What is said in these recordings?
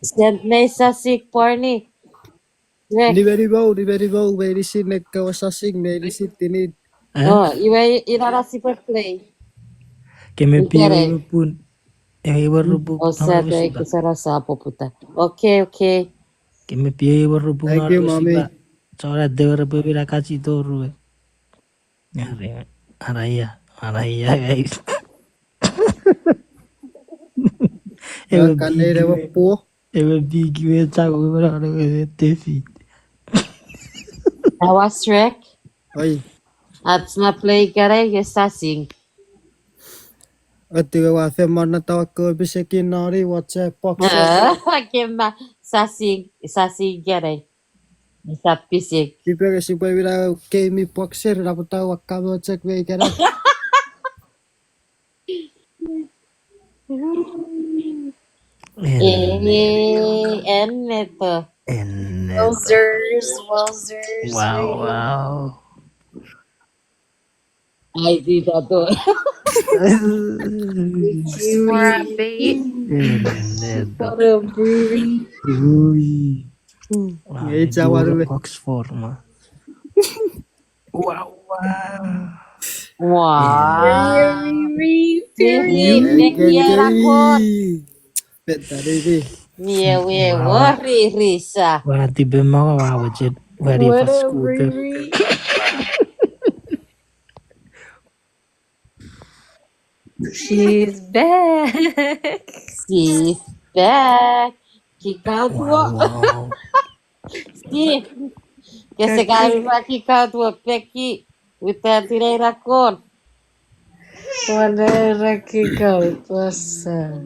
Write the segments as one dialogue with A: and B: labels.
A: Send me sasik porni.
B: Ni very bow, very sin nagkawasasing, very sin tinid.
A: Oh, irarasi per play.
C: Que me
A: Ikere.
C: pide pun. Ibarubuk
A: O
C: na
A: sada
C: siba.
A: ikisara sapo puta. Okay.
C: Que me pide ibarubuk
B: Thank you,
C: na
B: mommy.
C: siba. Chora de bebira cachito rue. Araya guys. Ebe
B: Kanere wa
C: big
B: po.
C: ebe big we tago ibara we tefi.
A: I was Shrek.
B: Ay,
A: At na play kare sasing.
B: at wa fe mana tawa ko bisekin nari WhatsApp box.
A: Kema sasing kare. Sapisik.
B: Pipe si pa vira game boxer rapota wa kamo check we kara.
A: Eneto.
D: Wowzers.
C: Wow.
A: Ay, di dato.
D: Scrappy.
A: What a brewery.
C: Ui.
B: Ngay chawaru we.
C: Box forma. Wow.
A: Wow.
D: Period.
A: Bekiera ko.
B: Benta baby.
A: Mie worry risa.
C: Wala tibe mga wawajid. Very
D: What
C: fast
D: a
C: scooter.
D: brewery. She's back.
A: She's back. Kikaw tuwa.
C: Wow.
A: Si. Kasi kami pa kikaw tuwa. Peki. Wita tiray rakon.
D: Wala kikaw pasa.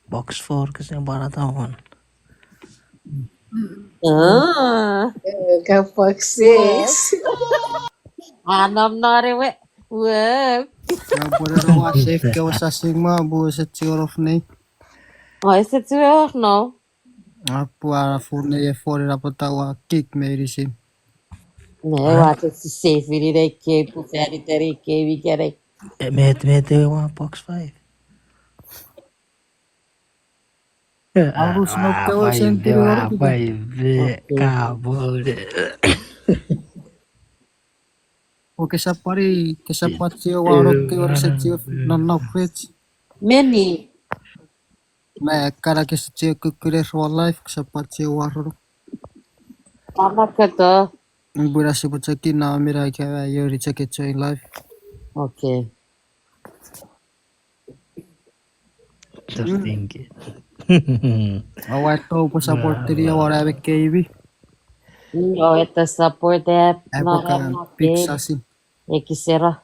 C: Box 4 kasi ang para taon.
D: Kapag 6.
A: Anam na rin we. Wow.
B: Pura rawa safe ka wasasing ma bu sa chirof nei.
A: Oh, is it too no?
B: Apu ara phone ye for rapota wa kick medicine.
A: Nee, wat is die safe weer die keep of die terry keep wie kere.
C: Met mga box 5.
B: Harus nagkawa sentiro ro kita.
C: Kabul.
B: O kesapari kesapatio warok ke or setio nanna fridge.
A: Many.
B: Na kara kesetio kukure for life kesapatio warok.
A: Tama ka to.
B: Bura sibutaki na mira ke yori chekecho in life.
A: Okay.
C: Just thinking.
B: Awat to po support tiri awara be KB.
A: Oh, ito support that.
B: Apo ka pizza
A: game.
B: sin.
A: Ekisera.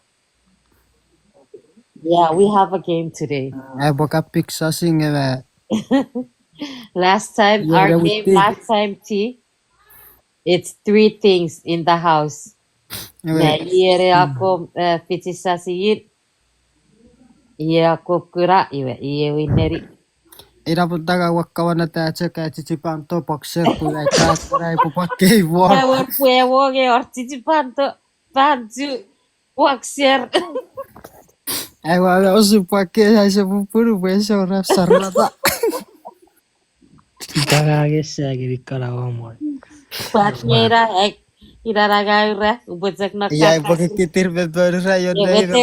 A: Yeah, we have a game today.
B: Apo ka pizza sin eve.
A: Last time,
B: Yeah,
A: our
B: that we
A: game
B: did.
A: last time, T. It's 3 things in the house. Na iere ako fitisasiin. Iere ako kura iwe. Iye winneri.
B: Ira po taga wakawana ta cheka chichipan to boxer to like that rai po pakke war.
A: Ewa puewo ge ortiti panto. Pantu. Waxer.
B: Ewa osu pakke ai se puru beso ra sarnata.
C: Itagagesa agirikara mo.
A: Patnera. Iraragaira. Ubezek na
B: Ya pakke kitir be doru ra yo
A: Wete